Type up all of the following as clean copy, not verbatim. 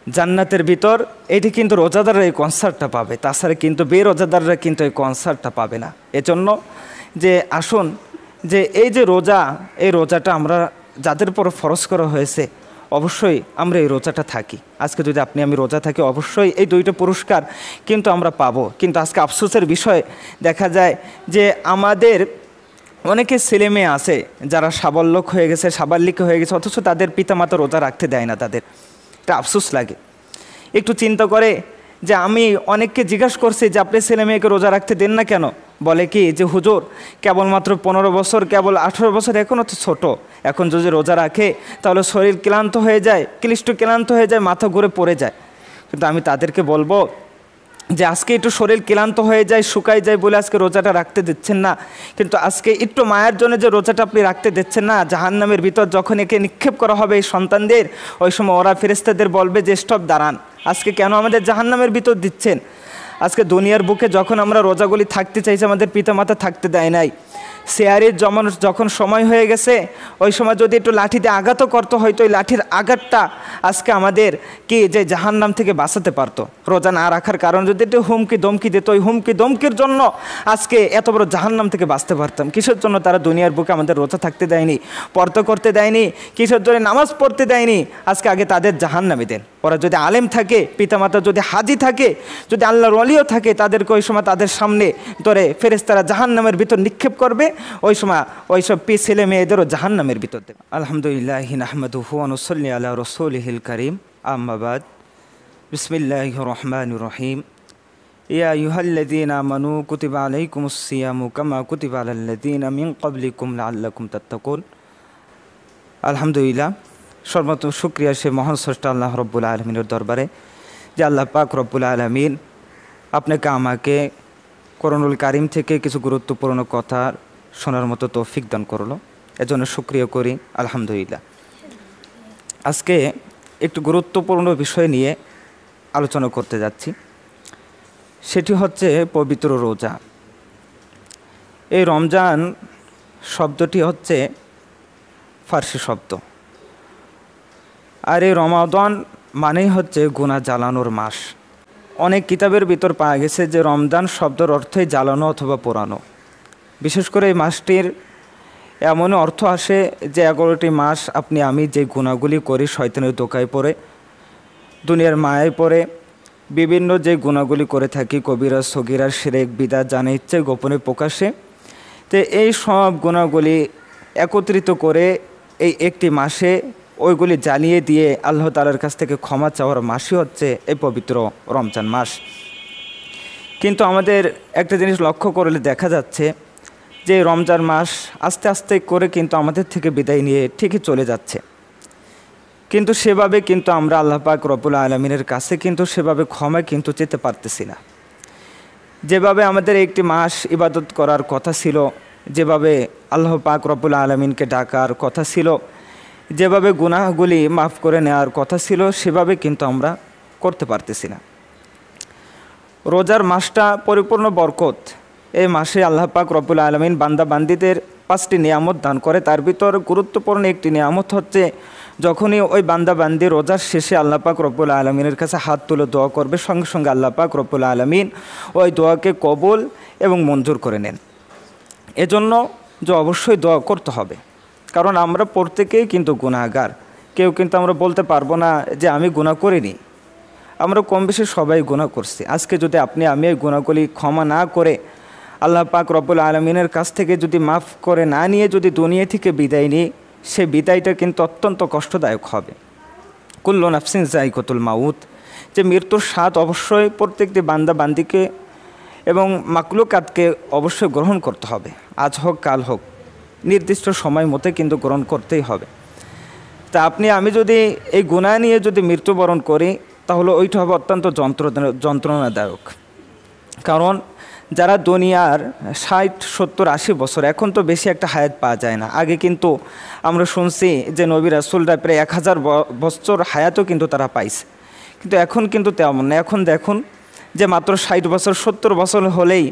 জান্নাতের ভিতর এটি কিন্তু রোজাদাররা এই কনসার্টটা পাবে, তাছাড়া কিন্তু বেরোজাদাররা কিন্তু এই কনসার্টটা পাবে না। এজন্য যে আসুন যে এই যে রোজা, এই রোজাটা আমরা যাদের উপর ফরজ করা হয়েছে অবশ্যই আমরা এই রোজাটা থাকি। আজকে যদি আপনি আমি রোজা থাকি অবশ্যই এই দুইটা পুরস্কার কিন্তু আমরা পাবো। কিন্তু আজকে আফসোসের বিষয় দেখা যায় যে আমাদের অনেকে ছেলে মেয়ে আছে যারা সাবল্যক হয়ে গেছে, সাবাল্যিক হয়ে গেছে, অথচ তাদের পিতামাতা রোজা রাখতে দেয় না। তাদের এটা আফসোস লাগে। একটু চিন্তা করে যে আমি অনেককে জিজ্ঞাসা করছি যে আপনি ছেলে মেয়েকে রোজা রাখতে দেন না কেন? বলে কি যে হুজুর কেবলমাত্র 15 বছর, কেবল 18 বছর, এখনও তো ছোটো, এখন যদি রোজা রাখে তাহলে শরীর ক্লান্ত হয়ে যায়, ক্লিষ্ট ক্লান্ত হয়ে যায়, মাথা ঘুরে পড়ে যায়। কিন্তু আমি তাদেরকে বলবো যে আজকে একটু শরীর ক্লান্ত হয়ে যায়, শুকাই যায় বলে আজকে রোজাটা রাখতে দিচ্ছেন না, কিন্তু আজকে একটু মায়ের জন্য যে রোজাটা আপনি রাখতে দিচ্ছেন না, জাহান্নামের ভিতর যখন একে নিক্ষেপ করা হবে এই সন্তানদের, ওই সময় ওরা ফেরেশতাদের বলবে যে স্টপ, দাঁড়ান, আজকে কেন আমাদের জাহান্নামের ভিতর দিচ্ছেন? আজকে দুনিয়ার বুকে যখন আমরা রোজাগুলি থাকতে চাইছি আমাদের পিতামাতা থাকতে দেয় নাই। শেয়ারের যখন সময় হয়ে গেছে ওই সময় যদি একটু লাঠি দিয়ে আঘাতও করতো, হয়তো ওই লাঠির আঘাতটা আজকে আমাদের কি যে জাহান্নাম থেকে বাঁচাতে পারতো। রোজা না রাখার কারণ যদি একটু হুমকি দমকি দিত, ওই হুমকি দমকির জন্য আজকে এত বড় জাহান্নাম থেকে বাঁচতে পারতাম। কিসের জন্য তারা দুনিয়ার বুকে আমাদের রোজা থাকতে দেয়নি, পর্দা করতে দেয়নি, কিসের জন্য নামাজ পড়তে দেয়নি? আজকে আগে তাদের জাহান্নামে দেন। ওরা যদি আলেম থাকে, পিতামাতা যদি হাজি থাকে, যদি আল্লাহর ওলিও থাকে, তাদেরকে ওই সময় তাদের সামনে ধরে ফেরেশতারা জাহান্নামের ভিতর নিক্ষেপ করবে, ওই সময় ওই সব ছেলে মেয়েদেরও জাহান্নামের ভিতর দেবে। আলহামদুলিল্লাহ নাহমাদুহু ওয়া নুসাল্লি আলা রাসূলিহিল কারীম, আম্মা বাদ। বিসমিল্লাহির রহমানির রহিম। ইয়া আইয়ুহাল্লাযীনা আমানু কুতিবা আলাইকুমুস সিয়ামু কামা কুতিবা আলাল্লাযীনা মিন ক্বাবলিকুম লাআল্লাকুম তাত্তাকুন। আলহামদুলিল্লাহ, সর্বপ্রথম শুকরিয়া সে মহান স্রষ্টা আল্লাহ রব্বুল আলমিনের দরবারে যে আল্লাহ পাক রব্বুল আলমিন আপনাকে আমাকে কোরআনুল কারীম থেকে কিছু গুরুত্বপূর্ণ কথা শোনার মতো তৌফিক দান করলো, এজন্য শুকরিয়া করি আলহামদুলিল্লাহ। আজকে একটু গুরুত্বপূর্ণ বিষয় নিয়ে আলোচনা করতে যাচ্ছি, সেটি হচ্ছে পবিত্র রোজা। এই রমজান শব্দটি হচ্ছে ফার্সি শব্দ, আর এই রমাদান মানেই হচ্ছে গুনাহ জ্বালানোর মাস। অনেক কিতাবের ভিতর পাওয়া গেছে যে রমজান শব্দের অর্থই জ্বালানো অথবা পোড়ানো। বিশেষ করে এই মাসটির এমন অর্থ আসে যে 11টি মাস আপনি আমি যে গুনাহগুলি করি, শয়তানের দোকায় পড়ে, দুনিয়ার মায়ায় পড়ে, বিভিন্ন যে গুনাহগুলি করে থাকি, কবিরা সগীরা শিরক বিদআত, জানে ইচ্ছে গোপনে প্রকাশে, তো এই সব গুনাহগুলি একত্রিত করে এই একটি মাসে ওইগুলি জ্বালিয়ে দিয়ে আল্লাহ তাআলার কাছ থেকে ক্ষমা চাওয়ার মাসই হচ্ছে এই পবিত্র রমজান মাস। কিন্তু আমাদের একটা জিনিস লক্ষ্য করলে দেখা যাচ্ছে যে রমজান মাস আস্তে আস্তে করে কিন্তু আমাদের থেকে বিদায় নিয়ে ঠিকই চলে যাচ্ছে, কিন্তু সেভাবে কিন্তু আমরা আল্লাহ পাক রব্বুল আলামিনের কাছে কিন্তু সেভাবে ক্ষমা কিন্তু চেতে পারতেছি না। যেভাবে আমাদের একটি মাস ইবাদত করার কথা ছিল, যেভাবে আল্লাহ পাক রব্বুল আলামিনকে ডাকার কথা ছিল, যেভাবে গুনাহগুলি মাফ করে নেওয়ার কথা ছিল, সেভাবে কিন্তু আমরা করতে পারতেছি না। রোজার মাসটা পরিপূর্ণ বরকত। এই মাসে আল্লাহ পাক রব্বুল আলামিন বান্দা বান্দিদের 5টি নিয়ামত দান করে। তার ভিতর গুরুত্বপূর্ণ একটি নিয়ামত হচ্ছে যখনই ওই বান্দা বান্দি রোজার শেষে আল্লাহ পাক রব্বুল আলামিনের কাছে হাত তুলে দোয়া করবে, সঙ্গে সঙ্গে আল্লাহ পাক রব্বুল আলামিন ওই দোয়াকে কবুল এবং মঞ্জুর করে নেন। এজন্য যে অবশ্যই দোয়া করতে হবে, কারণ আমরা প্রত্যেকেই কিন্তু গুনাহগার। কেউ কিন্তু আমরা বলতে পারবো না যে আমি গুনাহ করিনি। আমরা কম বেশি সবাই গুনাহ করছি। আজকে যদি আপনি আমি এই গুনাহগুলি ক্ষমা না করে আল্লাহ পাক রব্বুল আলামিনের কাছ থেকে যদি মাফ করে না নিয়ে যদি দুনিয়া থেকে বিদায় নিই, সে বিদায়টা কিন্তু অত্যন্ত কষ্টদায়ক হবে। কুল্লু নাফসিন যায়িকাতুল মাউত, যে মৃত্যুর স্বাদ অবশ্যই প্রত্যেকটি বান্দা বান্দিকে এবং মাকলুকাতকে অবশ্যই গ্রহণ করতে হবে। আজ হোক কাল হোক, নির্দিষ্ট সময় মতো কিন্তু গ্রহণ করতেই হবে। তা আপনি আমি যদি এই গুনাহ নিয়ে যদি মৃত্যুবরণ করি তাহলে ওইটা হবে অত্যন্ত যন্ত্রণাদায়ক। কারণ যারা দুনিয়ার 60, 70, 80 বছর, এখন তো বেশি একটা হায়াত পাওয়া যায় না। আগে কিন্তু আমরা শুনছি যে নবী রাসূলরা প্রায় 1000 বছর হায়াতও কিন্তু তারা পাইছে, কিন্তু এখন কিন্তু তেমন না। এখন দেখুন যে মাত্র 60 বছর 70 বছর হলেই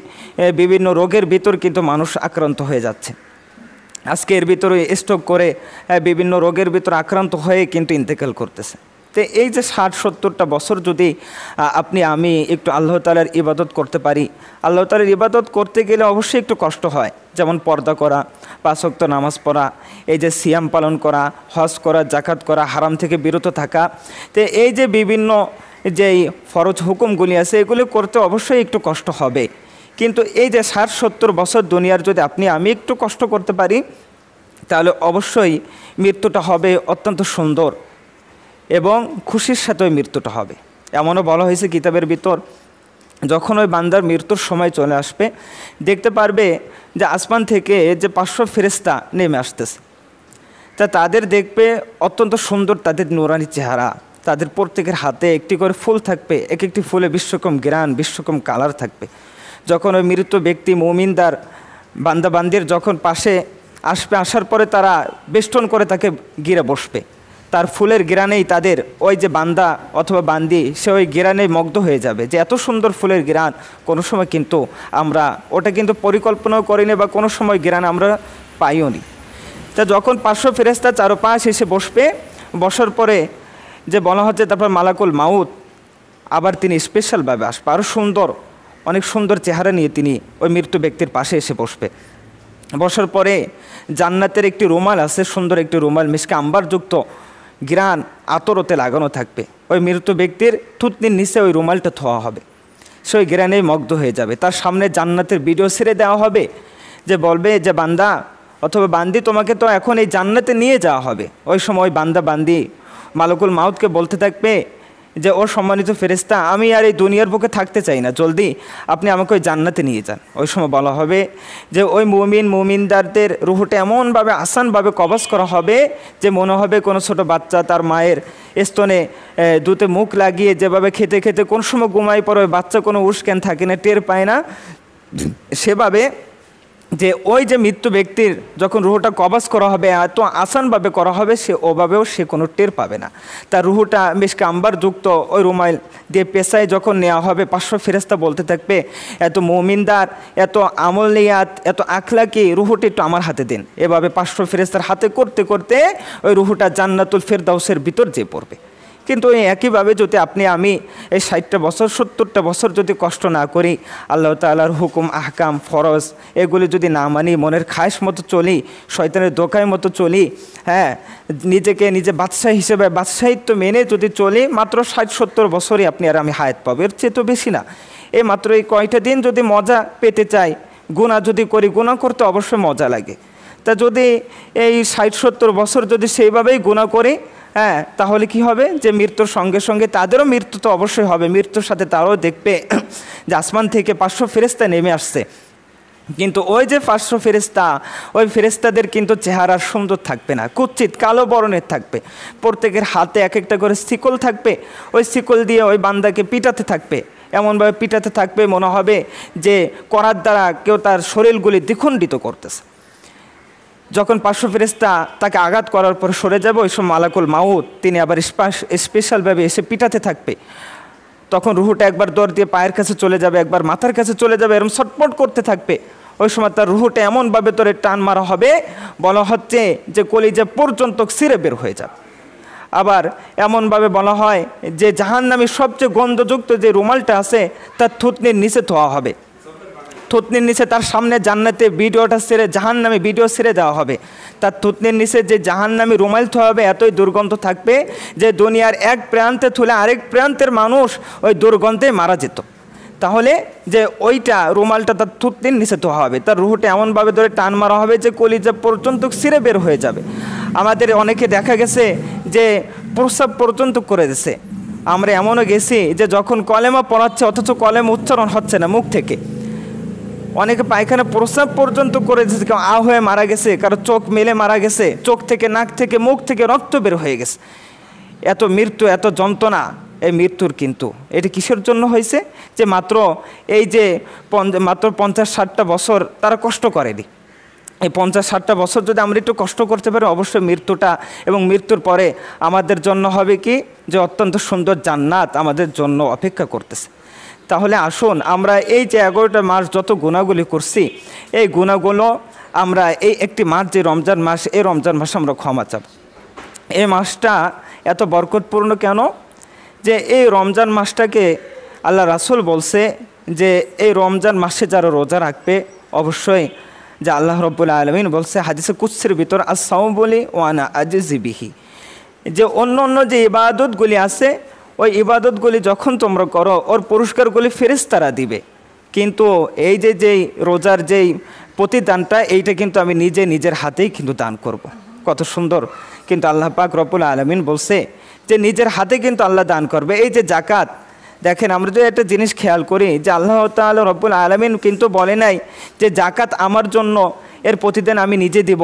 বিভিন্ন রোগের ভিতর কিন্তু মানুষ আক্রান্ত হয়ে যাচ্ছে। আজকে এর ভিতরে স্ট্রোক করে বিভিন্ন রোগের ভিতর আক্রান্ত হয়ে কিন্তু ইন্তেকাল করতেছে। তো এই যে 60-70টা বছর যদি আপনি আমি একটু আল্লাহ তাআলার ইবাদত করতে পারি, আল্লাহ তাআলার ইবাদত করতে গেলে অবশ্যই একটু কষ্ট হয়, যেমন পর্দা করা, 5 ওয়াক্ত নামাজ পড়া, এই যে সিয়াম পালন করা, হজ করা, জাকাত করা, হারাম থেকে বিরত থাকা। তো এই যে বিভিন্ন যেই ফরজ হুকুমগুলি আছে এগুলি করতে অবশ্যই একটু কষ্ট হবে। কিন্তু এই যে 60-70 বছর দুনিয়ার যদি আপনি আমি একটু কষ্ট করতে পারি, তাহলে অবশ্যই মৃত্যুটা হবে অত্যন্ত সুন্দর এবং খুশির সাথে ওই মৃত্যুটা হবে। এমনও বলা হয়েছে কিতাবের ভিতর, যখন ওই বান্দার মৃত্যুর সময় চলে আসবে, দেখতে পারবে যে আসমান থেকে যে 500 ফেরেশতা নেমে আসতেছে। তা তাদের দেখবে অত্যন্ত সুন্দর তাদের নুরানি চেহারা, তাদের প্রত্যেকের হাতে একটি করে ফুল থাকবে, এক একটি ফুলে বিশ্বকম ঘ্রাণ, বিশ্বকম কালার থাকবে। যখন ওই মৃত ব্যক্তি মুমিনদার বান্দাবান্দির যখন পাশে আসবে, আসার পরে তারা বেষ্টন করে তাকে ঘিরে বসবে, তার ফুলের ঘ্রাণেই তাদের ওই যে বান্দা অথবা বান্দি সে ওই ঘ্রাণেই মুগ্ধ হয়ে যাবে যে এত সুন্দর ফুলের ঘ্রাণ কোনো সময় কিন্তু আমরা ওটা কিন্তু পরিকল্পনাও করিনি বা কোনো সময় ঘ্রাণ আমরা পাইও নি। তা যখন 500 ফেরেশতা চারপাশ এসে বসবে, বসার পরে যে বলা হচ্ছে তারপর মালাকুল মাউত আবার তিনি স্পেশালভাবে আসবে, আরও সুন্দর অনেক সুন্দর চেহারা নিয়ে তিনি ওই মৃত্যু ব্যক্তির পাশে এসে বসবে। বসার পরে জান্নাতের একটি রুমাল আছে, সুন্দর একটি রুমাল, মিশকে আম্বারযুক্ত ঘ্রাণ আতরতে লাগানো থাকবে। ওই মৃত ব্যক্তির থুতনির নিচে ওই রুমালটা থোয়া হবে, সে ওই ঘ্রাণেই মুগ্ধ হয়ে যাবে। তার সামনে জান্নাতের ভিডিও ছেড়ে দেওয়া হবে, যে বলবে যে বান্দা অথবা বান্দি তোমাকে তো এখন এই জান্নাতে নিয়ে যাওয়া হবে। ওই সময় বান্দা বান্দি মালাকুল মাউতকে বলতে থাকবে যে ও সম্মানিত ফেরেশতা, আমি আর এই দুনিয়ার বুকে থাকতে চাই না, জলদি আপনি আমাকে ওই জান্নাতে নিয়ে যান। ওই সময় বলা হবে যে ওই মুমিনদারদের রুহটা এমনভাবে আসানভাবে কবজ করা হবে যে মনে হবে কোনো ছোট বাচ্চা তার মায়ের স্তনে দুধে মুখ লাগিয়ে যেভাবে খেতে খেতে কোন সময় ঘুমাই পড়ে, ওই বাচ্চা কোনো উস্ক্যান থাকে না, টের পায় না, সেভাবে যে ওই যে মৃত্যু ব্যক্তির যখন রুহটা কবজ করা হবে এত আসানভাবে করা হবে, সে ওভাবেও সে কোনো টের পাবে না। তার রুহটা মিশকে আম্বারযুক্ত ওই রুমাইল দিয়ে পেশায় যখন নেওয়া হবে, 500 ফেরেশতা বলতে থাকবে এত মুমিনদার, এত আমলিয়াত, এত আখলাকি রুহটি একটু আমার হাতে দিন। এভাবে 500 ফেরেশতার হাতে করতে করতে ওই রুহটা জান্নাতুল ফেরদাউসের ভিতর যেয়ে পড়বে। কিন্তু এই একইভাবে যদি আপনি আমি এই 60টা বছর 70টা বছর যদি কষ্ট না করি, আল্লাহ তাআলার হুকুম আহকাম ফরজ এগুলি যদি না মানি, মনের খায়েশ মতো চলি, শয়তানের দোকায় মতো চলি, হ্যাঁ, নিজেকে নিজে বাদশাহ হিসেবে বাদশাহিত্ব মেনে যদি চলি, মাত্র 60-70 বছরই আপনি আর আমি হায়াত পাবো, এর চেয়ে তো বেশি না। এই মাত্র এই কয়টা দিন যদি মজা পেতে চাই, গুনাহ যদি করি, গুনাহ করতে অবশ্যই মজা লাগে। তা যদি এই 60-70 বছর যদি সেইভাবেই গুনাহ করি, হ্যাঁ, তাহলে কি হবে যে মৃত্যুর সঙ্গে সঙ্গে তাদেরও মৃত্যু তো অবশ্যই হবে, মৃত্যুর সাথে তারাও দেখবে যে আসমান থেকে 500 ফেরেশতা নেমে আসছে। কিন্তু ওই যে 500 ফেরেশতা, ওই ফেরেশতাদের কিন্তু চেহারা সুন্দর থাকবে না, কুৎসিত কালো বর্ণের থাকবে। প্রত্যেকের হাতে এক একটা করে শিকল থাকবে, ওই শিকল দিয়ে ওই বান্দাকে পিটাতে থাকবে, এমনভাবে পিটাতে থাকবে মনে হবে যে করার দ্বারা কেউ তার শরীরগুলি দ্বিখণ্ডিত করতেছে। যখন 500 ফেরেশতা তাকে আঘাত করার পর সরে যাবে, ওই সময় মালাকুল মাউত তিনি আবার স্পেশালভাবে এসে পিটাতে থাকবে। তখন রুহুটা একবার দৌড় দিয়ে পায়ের কাছে চলে যাবে, একবার মাথার কাছে চলে যাবে, এরকম ছটপট করতে থাকবে। ওই সময় তার রুহুটা এমনভাবে তোরে টান মারা হবে, বলা হচ্ছে যে কলিজা পর্যন্ত ছিঁড়ে বের হয়ে যাবে। আবার এমনভাবে বলা হয় যে জাহান্নামী সবচেয়ে গন্ধযুক্ত যে রুমালটা আছে তার থুতনির নিচে ধোয়া হবে, থুতনির নিচে তার সামনে জান্নাতে ভিডিওটা ছেড়ে জাহান্নামী ভিডিও ছেড়ে দেওয়া হবে। তার থুতনির নিচে যে জাহান্নামী রুমাল ধোয়া হবে এতই দুর্গন্ধ থাকবে যে দুনিয়ার এক প্রান্তে থুলে আরেক প্রান্তের মানুষ ওই দুর্গন্ধে মারা যেত। তাহলে যে ওইটা রুমালটা তার থুতনির নিচে ধোয়া হবে, তার রুহটা এমনভাবে ধরে টান মারা হবে যে কলিজা পর্যন্ত ছিঁড়ে বের হয়ে যাবে। আমাদের অনেকে দেখা গেছে যে প্রস্রাব পর্যন্ত করে দিছে। আমরা এমনও গেছি যে যখন কলেমা পড়াচ্ছে অথচ কলেমা উচ্চারণ হচ্ছে না মুখ থেকে, অনেকে পায়খানা প্রস্রাব পর্যন্ত করে দিয়েছে, কেউ হয়ে মারা গেছে, কারো চোখ মেলে মারা গেছে, চোখ থেকে নাক থেকে মুখ থেকে রক্ত বের হয়ে গেছে। এত মৃত্যু, এত যন্ত্রণা এই মৃত্যুর, কিন্তু এটি কিসের জন্য হয়েছে? যে মাত্র এই যে মাত্র 50-60টা বছর তারা কষ্ট করেনি। এই 50-60টা বছর যদি আমরা একটু কষ্ট করতে পারি, অবশ্যই মৃত্যুটা এবং মৃত্যুর পরে আমাদের জন্য হবে কি যে অত্যন্ত সুন্দর জান্নাত আমাদের জন্য অপেক্ষা করতেছে। তাহলে আসুন আমরা এই যে 11টা মাস যত গুনাহগুলি করছি, এই গুনাহগুলো আমরা এই একটি মাস যে রমজান মাস, এই রমজান মাসে আমরা ক্ষমা চাব। এই মাসটা এত বরকতপূর্ণ কেন? যে এই রমজান মাসটাকে আল্লাহ রাসূল বলছে যে এই রমজান মাসে যারা রোজা রাখবে অবশ্যই যে আল্লাহ রাব্বুল আলামিন বলছে হাদিসে কুদসির ভিতর আস-সাওম বলি ওয়া আনা আজজি বিহি, যে অন্য অন্য যে ইবাদতগুলি আছে ওই ইবাদতগুলি যখন তোমরা করো ওর পুরস্কারগুলি ফেরেশতারা দিবে, কিন্তু এই যে যেই রোজার যেই প্রতিদানটা এইটা কিন্তু আমি নিজের হাতেই কিন্তু দান করব। কত সুন্দর কিন্তু আল্লাহ পাক রব্বুল আলামিন বলছে যে নিজের হাতে কিন্তু আল্লাহ দান করবে। এই যে জাকাত, দেখেন আমরা যদি একটা জিনিস খেয়াল করি যে আল্লাহ তাআলা রব্বুল আলামিন কিন্তু বলে নাই যে জাকাত আমার জন্য এর প্রতিদান আমি নিজে দিব,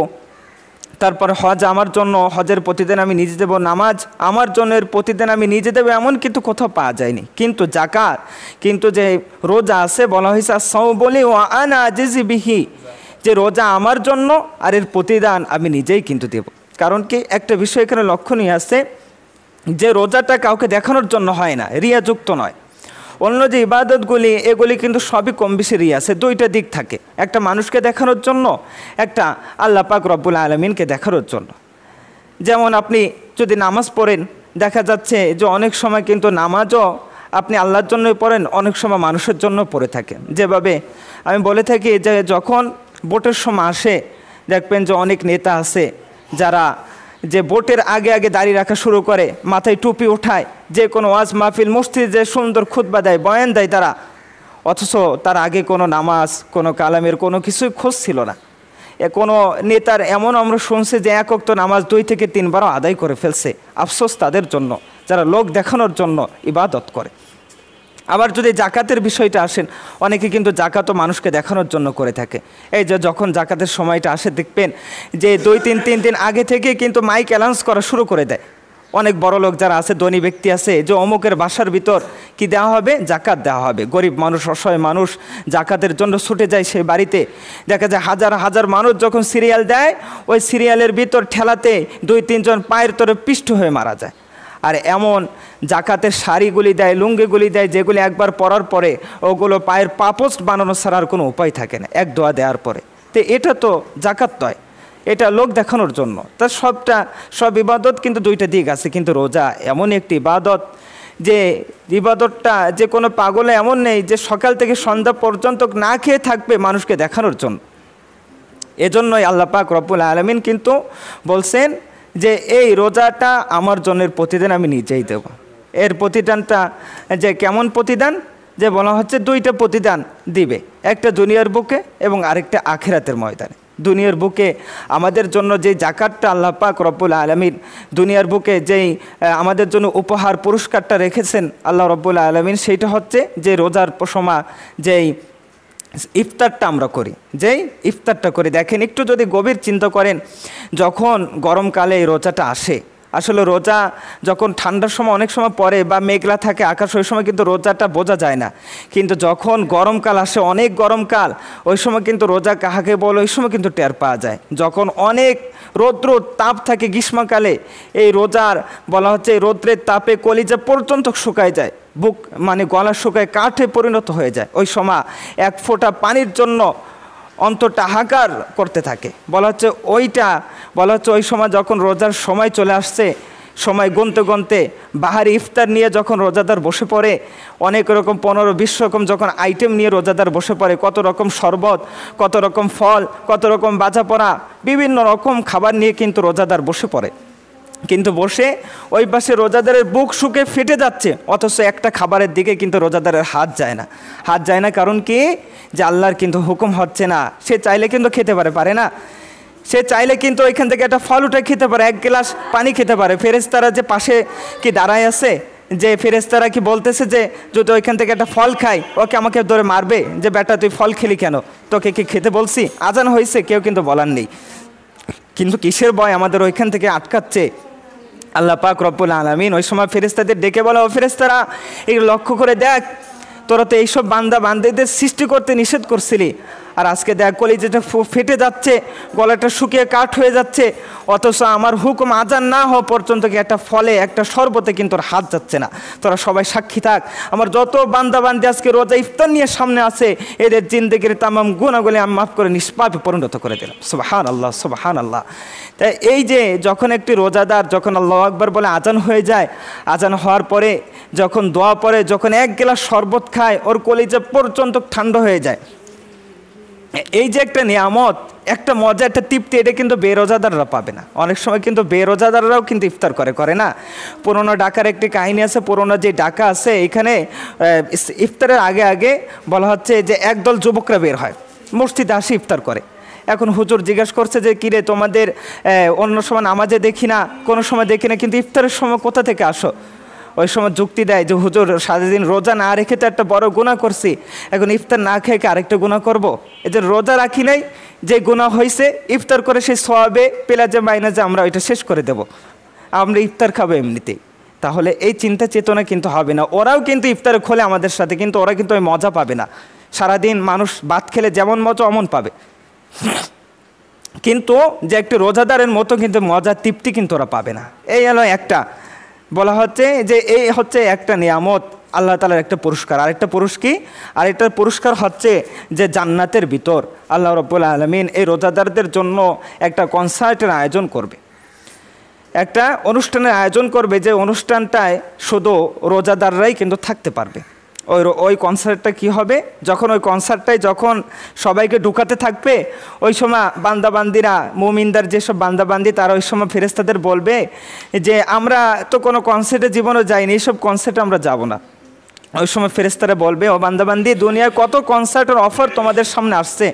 তারপর হজ আমার জন্য হজের প্রতিদান আমি নিজে দেব, নামাজ আমার জন্য এর প্রতিদান আমি নিজে দেবো, এমন কিন্তু কোথাও পাওয়া যায়নি। কিন্তু জাকাত কিন্তু যে রোজা আছে বলা হয়েছে আস-সাওম বলি ওয়া আনা আজজি বিহি, যে রোজা আমার জন্য আর এর প্রতিদান আমি নিজেই কিন্তু দেব। কারণ কি একটা বিষয় এখানে লক্ষণীয় আছে যে রোজাটা কাউকে দেখানোর জন্য হয় না, রিয়াযুক্ত নয়। অন্য যে ইবাদতগুলি এগুলি কিন্তু সবই কম বেশি রিয়া আছে, দুইটা দিক থাকে, একটা মানুষকে দেখানোর জন্য, একটা আল্লাহ পাক রব্বুল আলামিনকে দেখানোর জন্য। যেমন আপনি যদি নামাজ পড়েন দেখা যাচ্ছে যে অনেক সময় কিন্তু নামাজও আপনি আল্লাহর জন্যই পড়েন, অনেক সময় মানুষের জন্য পড়ে থাকেন। যেভাবে আমি বলে থাকি যে যখন ভোটের সময় আসে দেখবেন যে অনেক নেতা আছে যারা যে ভোটের আগে আগে দাড়ি রাখা শুরু করে, মাথায় টুপি ওঠায়, যে কোনো ওয়াজ মাহফিল মসজিদে সুন্দর খুতবা দেয়, বয়ান দেয় তারা, অথচ তার আগে কোনো নামাজ কোনো কালামের কোনো কিছুই খোঁজ ছিল না। কোনো নেতার এমন আমরা শুনছি যে এক ওয়াক্ত নামাজ 2 থেকে 3 বারও আদায় করে ফেলছে। আফসোস তাদের জন্য যারা লোক দেখানোর জন্য ইবাদত করে। আবার যদি জাকাতের বিষয়টা আসেন, অনেকে কিন্তু জাকাতও মানুষকে দেখানোর জন্য করে থাকে। এই যে যখন জাকাতের সময়টা আসে দেখবেন যে 2-3 দিন আগে থেকে কিন্তু মাইক অ্যানাউন্স করা শুরু করে দেয়। অনেক বড় লোক যারা আছে, ধনী ব্যক্তি আছে, যে অমুকের বাসার ভিতর কি দেওয়া হবে, জাকাত দেওয়া হবে। গরিব মানুষ অসহায় মানুষ জাকাতের জন্য ছুটে যায় সেই বাড়িতে, দেখা যায় হাজার হাজার মানুষ যখন সিরিয়াল দেয় ওই সিরিয়ালের ভিতর ঠেলাতে 2-3 জন পায়ের তরে পিষ্ট হয়ে মারা যায়। আর এমন জাকাতের শাড়িগুলি দেয়, লুঙ্গিগুলি দেয়, যেগুলি একবার পরার পরে ওগুলো পায়ের পাপোস্ট বানানো ছাড়ার কোনো উপায় থাকে না এক দোয়া দেওয়ার পরে। তো এটা তো জাকাত নয়, এটা লোক দেখানোর জন্য। তা সব ইবাদত কিন্তু 2টা দিক আছে, কিন্তু রোজা এমন একটি ইবাদত যে ইবাদতটা যে কোনো পাগলে এমন নেই যে সকাল থেকে সন্ধ্যা পর্যন্ত না খেয়ে থাকবে মানুষকে দেখানোর জন্য। এজন্যই আল্লাহ পাক রব্বুল আলামিন কিন্তু বলছেন যে এই রোজাটা আমার জন্যের প্রতিদান আমি নিজেই দেব। এর প্রতিদানটা যে কেমন প্রতিদান, যে বলা হচ্ছে 2টা প্রতিদান দিবে, একটা দুনিয়ার বুকে এবং আরেকটা আখিরাতের ময়দানে। দুনিয়ার বুকে আমাদের জন্য যে জাকাতটা আল্লাহ পাক রব্বুল আলামিন দুনিয়ার বুকে যেই আমাদের জন্য উপহার পুরস্কারটা রেখেছেন আল্লাহ রব্বুল আলামিন, সেইটা হচ্ছে যে রোজার সময় যেই ইফতারটা আমরা করি, যেই ইফতারটা করি। দেখেন একটু যদি গভীর চিন্তা করেন, যখন গরমকালে এই রোজাটা আসে, আসলে রোজা যখন ঠান্ডার সময় অনেক সময় পরে বা মেঘলা থাকে আকাশ, ওই সময় কিন্তু রোজাটা বোঝা যায় না। কিন্তু যখন গরমকাল আসে, অনেক গরমকাল, ওই সময় কিন্তু রোজা কাহাকে বলে ওই সময় কিন্তু টের পাওয়া যায়। যখন অনেক রৌদ্র তাপ থাকে গ্রীষ্মকালে, এই রোজার বলা হচ্ছে এই রৌদ্রের তাপে কলিজা পর্যন্ত শুকায় যায়, বুক মানে গলা শুকায় কাঠে পরিণত হয়ে যায়। ওই সময় এক ফোঁটা পানির জন্য অন্তরটা হাহাকার করতে থাকে। বলা হচ্ছে ওই সময় যখন রোজার সময় চলে আসছে, সময় গুনতে গুনতে বাহারি ইফতার নিয়ে যখন রোজাদার বসে পড়ে, অনেক রকম 15-20 রকম যখন আইটেম নিয়ে রোজাদার বসে পড়ে, কত রকম শরবত, কত রকম ফল, কত রকম বাজা পড়া, বিভিন্ন রকম খাবার নিয়ে কিন্তু রোজাদার বসে পড়ে। কিন্তু বসে ওই পাশে রোজাদারের বুক শুকে ফেটে যাচ্ছে, অথচ একটা খাবারের দিকে কিন্তু রোজাদারের হাত যায় না। কারণ কি, যে আল্লাহর কিন্তু হুকুম হচ্ছে না। সে চাইলে কিন্তু খেতে পারে না, সে চাইলে কিন্তু ওইখান থেকে একটা ফল উঠে খেতে পারে, 1 গ্লাস পানি খেতে পারে। ফেরেশতারা যে পাশে কি দাঁড়ায় আছে, যে ফেরেশতারা কি বলতেছে যে যদি ওইখান থেকে একটা ফল খাই ওকে আমাকে ধরে মারবে, যে বেটা তুই ফল খেলি কেন, তোকে কি খেতে বলছি, আজান হয়েছে, কেউ কিন্তু বলার নেই। কিন্তু কিসের ভয় আমাদের ওইখান থেকে আটকাচ্ছে? আল্লাহ পাক রব্বুল আলামিন ওই সময় ফেরেশতাদের ডেকে বলা, ও ফেরেশতারা এগুলো লক্ষ্য করে দেখ, তোরা তো এইসব বান্দা বান্দীদের সৃষ্টি করতে নিষেধ করছিলি, আর আজকে দেখ কলিজাটা ফেটে যাচ্ছে, গলাটা শুকিয়ে কাঠ হয়ে যাচ্ছে, অথচ আমার হুকুম আজান না হওয়া পর্যন্ত কি একটা ফলে একটা শরবতে কিন্তু তোর হাত যাচ্ছে না। তোরা সবাই সাক্ষী থাক, আমার যত বান্দা বান্দি আজকে রোজা ইফতার নিয়ে সামনে আছে, এদের জিন্দেগির তামাম গুনাহগুলি আমি মাফ করে নিষ্পাপে পরিণত করে দিলাম। সুবহানাল্লাহ, সুবহানাল্লাহ। তাই এই যে যখন একটি রোজাদার যখন আল্লাহু আকবার বলে আজান হয়ে যায়, আজান হওয়ার পরে যখন দোয়া পড়ে, যখন এক গ্লাস শরবত খায়, ওর কলিজা পর্যন্ত ঠান্ডা হয়ে যায়। এই যে একটা নিয়ামত, একটা মজা, একটা তৃপ্তি, এটা কিন্তু বেরোজাদাররা পাবে না। অনেক সময় কিন্তু বেরোজাদাররাও কিন্তু ইফতার করে না। পুরোনো ঢাকার একটি কাহিনী আছে, পুরোনো যে ঢাকা আছে এখানে ইফতারের আগে আগে বলা হচ্ছে যে একদল যুবকরা বের হয়, মসজিদে আসে ইফতার করে। এখন হুজুর জিজ্ঞাসা করছে যে কিরে তোমাদের অন্য সময় নামাজে দেখি না, কোনো সময় দেখি না, কিন্তু ইফতারের সময় কোথা থেকে আসো? ওই সময় যুক্তি দেয় যে হুজুর সারাদিন রোজা না রেখে তো একটা বড় গুনাহ করছি, এখন ইফতার না খেয়ে আরেকটা গুনাহ করব। এই যে রোজা রাখি নাই, যে গুনাহ হয়েছে ইফতার করে সেই সওয়াবে পেলা যে মাইনা যে আমরা ওইটা শেষ করে দেব, আমরা ইফতার খাবো এমনিতেই। তাহলে এই চিন্তা চেতনা কিন্তু হবে না। ওরাও কিন্তু ইফতারে খোলে আমাদের সাথে, কিন্তু ওরা কিন্তু ওই মজা পাবে না। সারাদিন মানুষ ভাত খেলে যেমন মজা অমন পাবে, কিন্তু যে একটি রোজাদারের মতো কিন্তু মজা তৃপ্তি কিন্তু ওরা পাবে না। এই হলো একটা বলা হচ্ছে যে এই হচ্ছে একটা নিয়ামত, আল্লাহ তাআলার একটা পুরস্কার। আরেকটা আরেকটার পুরস্কার হচ্ছে যে জান্নাতের ভিতর আল্লাহ রাব্বুল আলামিন এই রোজাদারদের জন্য একটা কনসার্টের আয়োজন করবে, একটা অনুষ্ঠানের আয়োজন করবে, যে অনুষ্ঠানটায় শুধু রোজাদাররাই কিন্তু থাকতে পারবে। ওই কনসার্টটা কি হবে, যখন ওই কনসার্টটায় যখন সবাইকে ঢুকাতে থাকবে, ওই সময় বান্দাবান্দিরা মুমিনদার যেসব বান্দাবান্দি তারা ওই সময় ফেরেশতাদের বলবে যে আমরা তো কোনো কনসার্টে জীবনে যাইনি, এইসব কনসার্টে আমরা যাব না। ওই সময় ফেরেশতারা বলবে ও বান্দাবান্দি, দুনিয়ায় কত কনসার্টের অফার তোমাদের সামনে আসছে,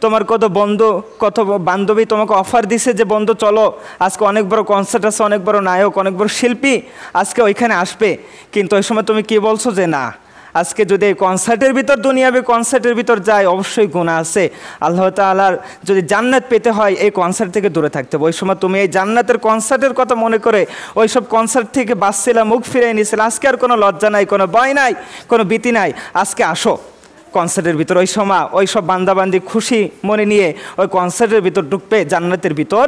তোমার কত বন্ধু কত বান্ধবী তোমাকে অফার দিছে যে বন্ধু চলো আজকে অনেক বড় কনসার্ট আছে, অনেক বড় নায়ক, অনেক বড় শিল্পী আজকে ওইখানে আসবে, কিন্তু ওই সময় তুমি কি বলছো যে না, আজকে যদি এই কনসার্টের ভিতর দুনিয়াবি কনসার্টের ভিতর যায় অবশ্যই গুনাহ আছে, আল্লাহ তাআলার যদি জান্নাত পেতে হয় এই কনসার্ট থেকে দূরে থাকতে হবে। ওই সময় তুমি এই জান্নাতের কনসার্টের কথা মনে করে ওই সব কনসার্ট থেকে বাঁচছিলা, মুখ ফিরিয়ে নিয়েছিলা, আজকে আর কোনো লজ্জা নাই, কোনো ভয় নাই, কোনো ভীতি নাই, আজকে আসো কনসার্টের ভিতর। ওই সময় ওই সব বান্দাবান্দি খুশি মনে নিয়ে ওই কনসার্টের ভিতর ঢুকবে জান্নাতের ভিতর।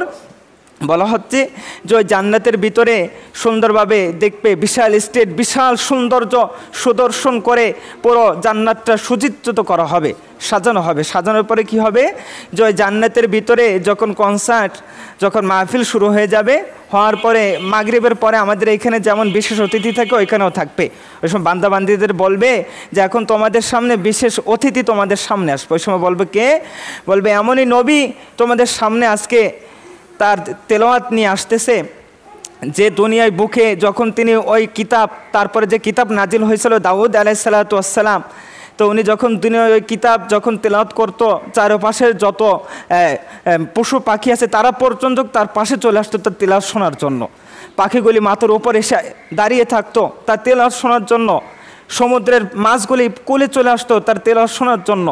বলা হচ্ছে যে ওই জান্নাতের ভিতরে সুন্দরভাবে দেখবে, বিশাল স্টেজ, বিশাল সৌন্দর্য সুদর্শন করে পুরো জান্নাতটা সুচিত্রিত করা হবে, সাজানো হবে। সাজানোর পরে কি হবে, যে ওই জান্নাতের ভিতরে যখন কনসার্ট, যখন মাহফিল শুরু হয়ে যাবে, হওয়ার পরে মাগরিবের পরে আমাদের এখানে যেমন বিশেষ অতিথি থাকে ওইখানেও থাকবে। ওই সময় বান্দাবান্দিদের বলবে যে এখন তোমাদের সামনে বিশেষ অতিথি তোমাদের সামনে আসবে। ওই সময় বলবে কে, বলবে এমনই নবী তোমাদের সামনে আজকে তার তেলাওয়াত নিয়ে আসতেছে, যে দুনিয়ায় বুকে যখন তিনি ওই কিতাব, তারপরে যে কিতাব নাজিল হয়েছিল দাউদ আলাইহিসসালাতু ওয়াসসালাম, তো উনি যখন দুনিয়ায় ওই কিতাব যখন তেলাওয়াত করতো, চারপাশের যত পশু পাখি আছে তারা পর্যন্ত তার পাশে চলে আসতো তার তেলাওয়াত শোনার জন্য। পাখিগুলি মাথার উপর এসে দাঁড়িয়ে থাকতো তার তেলাওয়াত শোনার জন্য, সমুদ্রের মাছগুলি কোলে চলে আসতো তার তেলাওয়াত শোনার জন্য।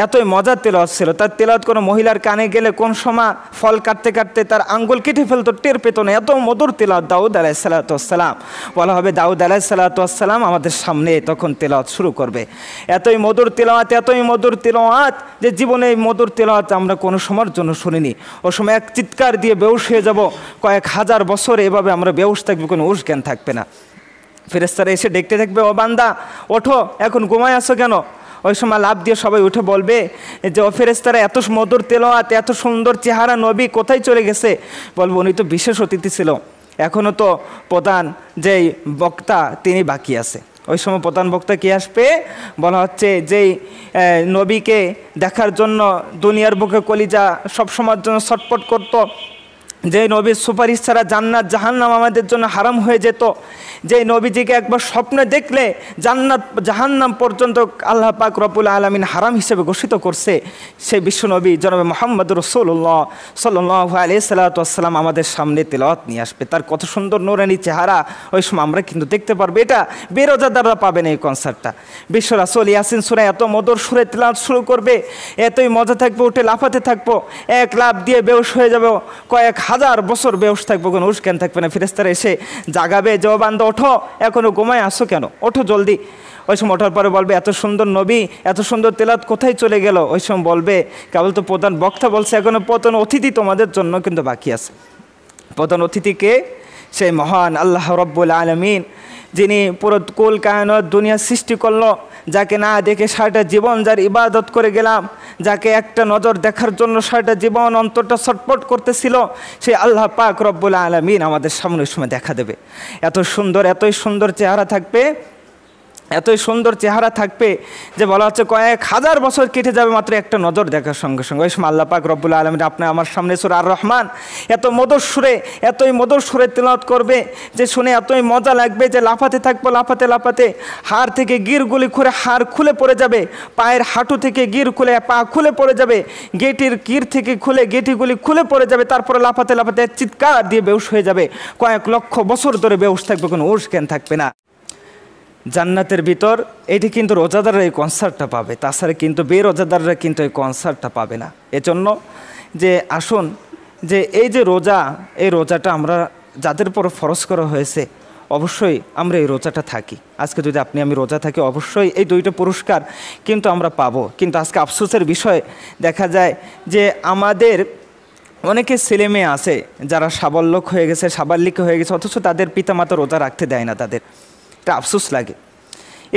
এতই মজার তেলাওয়াত ছিল। তার তেলাওয়াত কোনো মহিলার কানে গেলে কোন সময় ফল কাটতে কাটতে তার আঙ্গুল কেটে ফেলতো, টের পেত না, এত মধুর তেলাওয়াত দাউদ আলাইহিসসালাতু ওয়াসসালাম। বলা হবে দাউদ আলাইহিসসালাতু ওয়াসসালাম আমাদের সামনে তখন তেলাওয়াত শুরু করবে। এতই মধুর তেলাওয়াত, এতই মধুর তেলাওয়াত যে জীবনে এই মধুর তেলাওয়াত আমরা কোনো সময়ের জন্য শুনিনি। ও সময় এক চিৎকার দিয়ে বেহুশ হয়ে যাব, কয়েক হাজার বছর এভাবে আমরা বেহুশ থাকবো, কোনো হুঁশ জ্ঞান থাকবে না। ফেরেশতারা এসে দেখতে থাকবে, ও বান্দা ওঠো, এখন ঘুমায় আসো কেন? ওই সময় লাভ দিয়ে সবাই উঠে বলবে যে ও ফেরেশতারা এত মধুর তেলাওয়াত, এত সুন্দর চেহারা নবী কোথায় চলে গেছে? বলবো উনি তো বিশেষ অতিথি ছিল, এখনও তো প্রধান যেই বক্তা তিনি বাকি আছে। ওই সময় প্রধান বক্তা কে আসবে? বলা হচ্ছে যেই নবীকে দেখার জন্য দুনিয়ার বুকে কলিজা সবসময়ের জন্য ছটফট করতো, যে নবীর সুপারিশ ছাড়া জান্নাত জাহান্নাম আমাদের জন্য হারাম হয়ে যেত, যে নবীজিকে একবার স্বপ্নে দেখলে জান্নাত জাহান্নাম পর্যন্ত আল্লাহ পাক রব্বুল আলামিন হারাম হিসেবে ঘোষিত করছে, সেই বিশ্বনবী জনাবে মুহাম্মদুর রাসূলুল্লাহ সাল্লাল্লাহু আলাইহি সাল্লাতু ওয়াসসালাম আমাদের সামনে তেলাওয়াত নিয়ে আসবে। তার কত সুন্দর নূরানি চেহারা ওই সময় আমরা কিন্তু দেখতে পারবো। এটা বেরোজাদাররা পাবেন এই কনসার্টটা। বিশ্ব রাসূল ইয়াসিন সূরা এত মধুর সুরে তেলাওয়াত শুরু করবে, এতই মজা থাকবে, উঠে লাফাতে থাকবো, এক লাফ দিয়ে বেহুশ হয়ে যাবো, কয়েক 1000 বছর বেহুশ থাকবো, কোনো হুঁশ জ্ঞান থাকবে না। ফেরেশতারা এসে জাগাবে, যে ও বান্দা ওঠো, এখনো ঘুমায় আসো কেন, ওঠো জলদি। ওই সময় ওঠার পরে বলবে এত সুন্দর নবী, এত সুন্দর তেলাওয়াত কোথায় চলে গেল? ওই সময় বলবে কেবল তো প্রধান বক্তা বলছে, এখনো প্রধান অতিথি তোমাদের জন্য কিন্তু বাকি আছে। প্রধান অতিথিকে সেই মহান আল্লাহ রব্বুল আলামিন, যিনি পুরো কুল কায়নাত দুনিয়া সৃষ্টি করলো, যাকে না দেখে সারাটা জীবন যার ইবাদত করে গেলাম, যাকে একটা নজর দেখার জন্য সারাটা জীবন অন্তরটা ছটফট করতেছিল, সেই আল্লাহ পাক রব্বুল আলামিন আমাদের সামনে সময় দেখা দেবে। এত সুন্দর, এতই সুন্দর চেহারা থাকবে, এতই সুন্দর চেহারা থাকবে যে বলা হচ্ছে কয়েক হাজার বছর কেটে যাবে মাত্র একটা নজর দেখার সঙ্গে সঙ্গে। ওই সময় আল্লাহ পাক রব্বুল আলামিন আপনি আমার সামনে সূরা আর রহমান এতই মধুর সুরে তেলাওয়াত করবে যে শুনে এতই মজা লাগবে যে লাফাতে থাকবো, লাফাতে লাফাতে হাড় থেকে গিরগুলি খুলে হাড় খুলে পড়ে যাবে, পায়ের হাঁটু থেকে গির খুলে পা খুলে পড়ে যাবে, গেটির গির থেকে খুলে গেটিগুলি খুলে পড়ে যাবে, তারপরে লাফাতে লাফাতে চিৎকার দিয়ে বেহুশ হয়ে যাবে। কয়েক লক্ষ বছর ধরে বেহুশ থাকবে, কোনো হুঁশ জ্ঞান থাকবে না। জান্নাতের ভিতর এটি কিন্তু রোজাদাররা এই কনসার্টটা পাবে, তাছাড়া কিন্তু বেরোজাদাররা কিন্তু এই কনসার্টটা পাবে না। এজন্য যে আসুন যে এই যে রোজা, এই রোজাটা আমরা যাদের উপর ফরজ করা হয়েছে অবশ্যই আমরা এই রোজাটা থাকি। আজকে যদি আপনি আমি রোজা থাকি অবশ্যই এই দুইটা পুরস্কার কিন্তু আমরা পাবো। কিন্তু আজকে আফসোসের বিষয় দেখা যায় যে আমাদের অনেকে ছেলে মেয়ে আছে যারা সাবালক হয়ে গেছে, সাবালিক হয়ে গেছে, অথচ তাদের পিতামাতা রোজা রাখতে দেয় না। তাদের এটা আফসোস লাগে।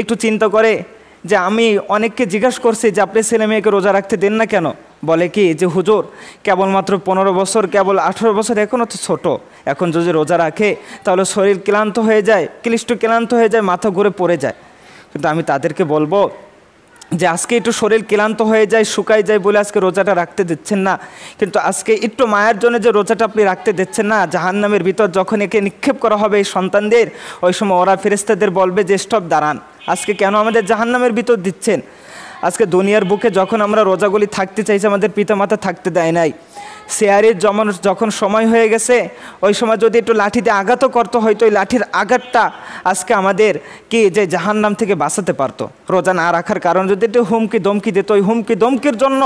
একটু চিন্তা করে যে আমি অনেককে জিজ্ঞাসা করছি যে আপনি ছেলে মেয়েকে রোজা রাখতে দেন না কেন? বলে কি যে হুজুর কেবলমাত্র 15 বছর, কেবল 18 বছর, এখনও তো ছোটো, এখন যদি রোজা রাখে তাহলে শরীর ক্লান্ত হয়ে যায়, ক্লান্ত হয়ে যায়, মাথা ঘুরে পড়ে যায়। কিন্তু আমি তাদেরকে বলবো যে আজকে একটু শরীর ক্লান্ত হয়ে যায়, শুকায় যায় বলে আজকে রোজাটা রাখতে দিচ্ছেন না, কিন্তু আজকে একটু মায়ের জন্য যে রোজাটা আপনি রাখতে দিচ্ছেন না, জাহান্নামের ভিতর যখন একে নিক্ষেপ করা হবে এই সন্তানদের, ওই সময় ওরা ফেরেশতাদের বলবে যে স্টপ, দাঁড়ান, আজকে কেন আমাদের জাহান্নামের ভিতর দিচ্ছেন? আজকে দুনিয়ার বুকে যখন আমরা রোজাগুলি থাকতে চাইছি আমাদের পিতামাতা থাকতে দেয় নাই। শেয়ারের যখন সময় হয়ে গেছে ওই সময় যদি একটু লাঠি দিয়ে আঘাতও করতো, হয়তো ওই লাঠির আঘাতটা আজকে আমাদের কি যে জাহান্নাম থেকে বাঁচাতে পারতো। রোজা না রাখার কারণে যদি একটু হুমকি দমকি দিত, ওই হুমকি দমকির জন্য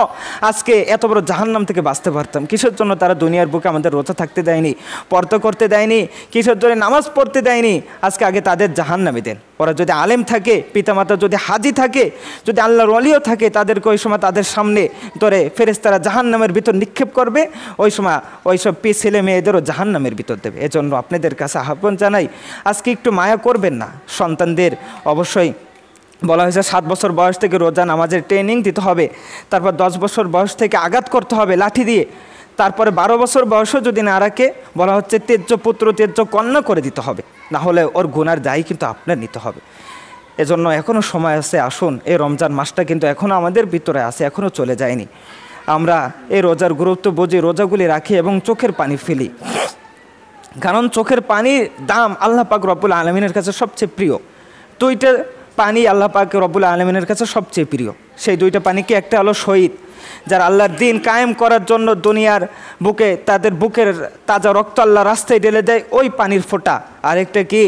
আজকে এত বড় জাহান্নাম থেকে বাঁচতে পারতাম। কিসের জন্য তারা দুনিয়ার বুকে আমাদের রোজা থাকতে দেয়নি, পর্দা করতে দেয়নি, কিসের জন্য নামাজ পড়তে দেয়নি? আজকে আগে তাদের জাহান্নামে দেন। ওরা যদি আলেম থাকে, পিতামাতা যদি হাজি থাকে, যদি আল্লাহর ওলিও থাকে, তাদেরকে ওই সময় তাদের সামনে ধরে ফেরেশতারা জাহান্নামের ভিতর নিক্ষেপ করবে, ওই সময় ওই সব ছেলে মেয়েদেরও জাহান্নামের ভিতর দেবে। এজন্য আপনাদের কাছে আহ্বান জানাই, আজকে একটু মায়া করবেন না। সন্তানদের অবশ্যই বলা হয়েছে 7 বছর বয়স থেকে রোজা নামাজের ট্রেনিং দিতে হবে, তারপর 10 বছর বয়স থেকে আঘাত করতে হবে লাঠি দিয়ে, তারপরে 12 বছর বয়সও যদি না রাখে বলা হচ্ছে তেজ্য পুত্র তেজ্য কন্যা করে দিতে হবে, না হলে ওর গুনার দায়ী কিন্তু আপনার নিতে হবে। এজন্য এখনও সময় আছে, আসুন এই রমজান মাসটা কিন্তু এখনও আমাদের ভিতরে আছে, এখনও চলে যায়নি। আমরা এই রোজার গুরুত্ব বুঝি, রোজাগুলি রাখি এবং চোখের পানি ফেলি, কারণ চোখের পানির দাম আল্লাহ পাক রব্বুল আলামিনের কাছে সবচেয়ে প্রিয়। দুইটা পানি আল্লাহ পাক রব্বুল আলামিনের কাছে সবচেয়ে প্রিয়। সেই দুইটা পানিকে একটা হলো শহীদ, যারা আল্লাহর দিন কায়েম করার জন্য দুনিয়ার বুকে তাদের বুকের তাজা রক্ত আল্লাহ রাস্তায় ঢেলে দেয়, ওই পানির ফোঁটা। আরেকটা কি,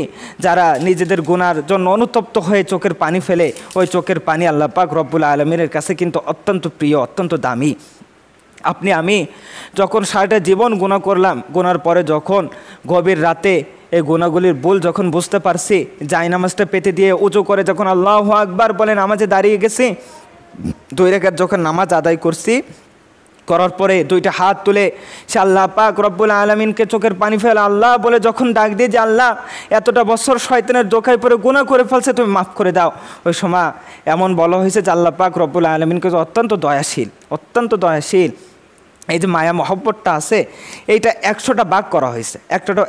যারা নিজেদের গুনার জন্য অনুতপ্ত হয়ে চোখের পানি ফেলে, ওই চোখের পানি আল্লাহ পাক রব্বুল আলামিনের কাছে কিন্তু অত্যন্ত প্রিয়, অত্যন্ত দামি। আপনি আমি যখন সারাটা জীবন গুনাহ করলাম, গুনার পরে যখন গভীর রাতে এই গুনাহগুলির ভুল যখন বুঝতে পারছি, জায়নামাজটা পেতে দিয়ে উজু করে যখন আল্লাহু আকবার বলে নামাজে দাঁড়িয়ে গেছি, 2 রাকাত যখন নামাজ আদায় করছি, করার পরে 2টা হাত তুলে সে আল্লাহ পাক রব্বুল আলামিনকে চোখের পানি ফেলে আল্লাহ বলে যখন ডাক দিয়ে যে আল্লাহ এতটা বছর শয়তানের ধোঁকায় পড়ে গুনাহ করে ফেলছে, তুমি মাফ করে দাও, ওই সময় এমন বলা হয়েছে যে আল্লাহ পাক রব্বুল আলামিনকে অত্যন্ত দয়াশীল, অত্যন্ত দয়াশীল। এই যে মায়া মহব্বতটা আছে, এইটা 100টা ভাগ করা হয়েছে।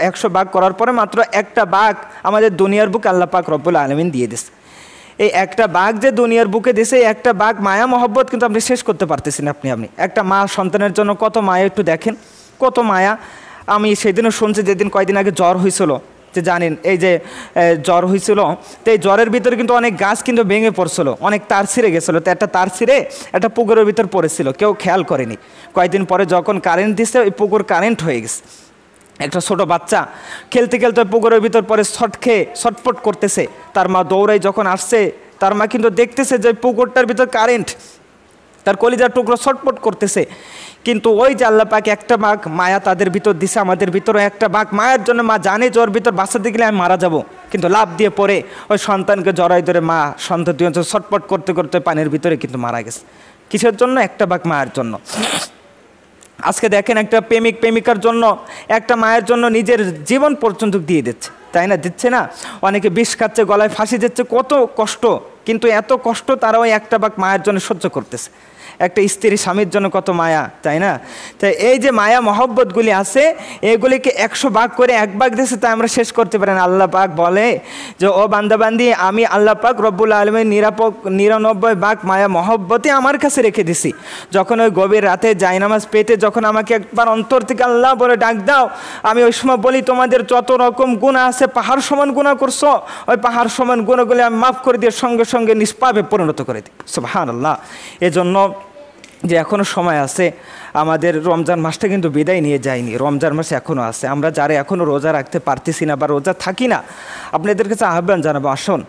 100 ভাগ করার পরে মাত্র একটা ভাগ আমাদের দুনিয়ার বুকে আল্লাহ পাক রব্বুল আলামিন দিয়ে দিছে। এই একটা ভাগ যে দুনিয়ার বুকে দিছে, একটা ভাগ মায়া মহব্বত কিন্তু আপনি শেষ করতে পারতেছেন। আপনি একটা মা সন্তানের জন্য কত মায়া, একটু দেখেন কত মায়া। আমি সেদিনও শুনছি, যেদিন কয়েকদিন আগে জ্বর হয়েছিল, যে জানেন এই যে জ্বর হয়েছিল, তো এই জ্বরের ভিতরে কিন্তু অনেক গাছ কিন্তু ভেঙে পড়ছিল, অনেক তার ছিঁড়ে গেছিলো, তো একটা তার ছিঁড়ে একটা পুকুরের ভিতর পড়েছিল, কেউ খেয়াল করেনি। কয়েকদিন পরে যখন কারেন্ট দিছে, ওই পুকুর কারেন্ট হয়ে গেছে। একটা ছোট বাচ্চা খেলতে খেলতে পুকুরের ভিতর পরে ছটফট করতেছে, তার মা দৌড়াই যখন আসছে, তার মা কিন্তু দেখতেছে যে পুকুরটার ভিতর কারেন্ট, তার কলিজার টুকরো ছটপট করতেছে, কিন্তু ওই যে আল্লাহ পাক একটা বাঘ মায়া তাদের ভিতর দিছে, আমাদের ভিতরে একটা বাঘ মায়ের জন্য মা জানে যে ওর ভিতর বাঁচাতে গেলে আমি মারা যাব, কিন্তু লাভ দিয়ে পড়ে ওই সন্তানকে জড়াই ধরে মা সন্তান দুজন ছটপট করতে করতে পানির ভিতরে কিন্তু মারা গেছে। কিসের জন্য? একটা বাঘ মায়ের জন্য। আজকে দেখেন একটা প্রেমিক প্রেমিকার জন্য, একটা মায়ের জন্য নিজের জীবন পর্যন্ত দিয়ে দিচ্ছে, তাই না? দিচ্ছে না? অনেকে বিষ খাচ্ছে, গলায় ফাঁসি দিচ্ছে, কত কষ্ট, কিন্তু এত কষ্ট তারাও একটা বাঘ মায়ের জন্য সহ্য করতেছে। একটা স্ত্রী স্বামীর জন্য কত মায়া, তাই না? তাই এই যে মায়া মহব্বতগুলি আছে, এগুলিকে 100 ভাগ করে 1 ভাগ দিয়েছে, তাই আমরা শেষ করতে পারি না। আল্লাহ পাক বলে যে ও বান্দাবান্দি, আমি আল্লাহ পাক রব্বুল আলামিন 99 ভাগ মায়া মহব্বতে আমার কাছে রেখে দিছি। যখন ওই গভীর রাতে জায়নামাজ পেতে যখন আমাকে একবার অন্তর থেকে আল্লাহ বলে ডাক দাও, আমি ওই সময় বলি তোমাদের যত রকম গুনাহ আছে, পাহাড় সমান গুনাহ করছো, ওই পাহাড় সমান গুনাহগুলি আমি মাফ করে দিয়ে সঙ্গে সঙ্গে নিষ্পাপে পরিণত করে দিই। সুবহানাল্লাহ। এজন্য যে এখনও সময় আছে, আমাদের রমজান মাসটা কিন্তু বিদায় নিয়ে যায়নি, রমজান মাস এখনও আছে। আমরা যারা এখনও রোজা রাখতে পারতেছি না বা রোজা থাকি না, আপনাদের কাছে আহ্বান জানাবো, আসুন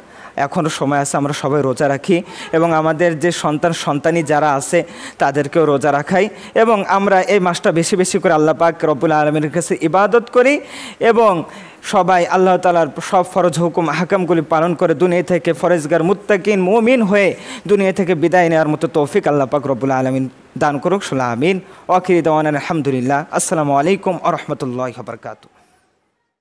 এখনও সময় আছে, আমরা সবাই রোজা রাখি এবং আমাদের যে সন্তানি যারা আছে তাদেরকেও রোজা রাখাই, এবং আমরা এই মাসটা বেশি বেশি করে আল্লাহ পাক রব্বুল আলামিনের কাছে ইবাদত করি এবং সবাই আল্লাহ তাআলার সব ফরজ হুকুম আহকামগুলি পালন করে দুনিয়া থেকে ফরেজগার মুত্তাকিন মুমিন হয়ে দুনিয়া থেকে বিদায় নেওয়ার মতো তৌফিক আল্লাহ পাক রব্বুল আলামিন দান করুক। আমিন। ওয়া আখিরু দাওয়ানা আলহামদুলিল্লাহ। আসসালামু আলাইকুম ওয়া রাহমাতুল্লাহি ওয়া বারাকাতুহু।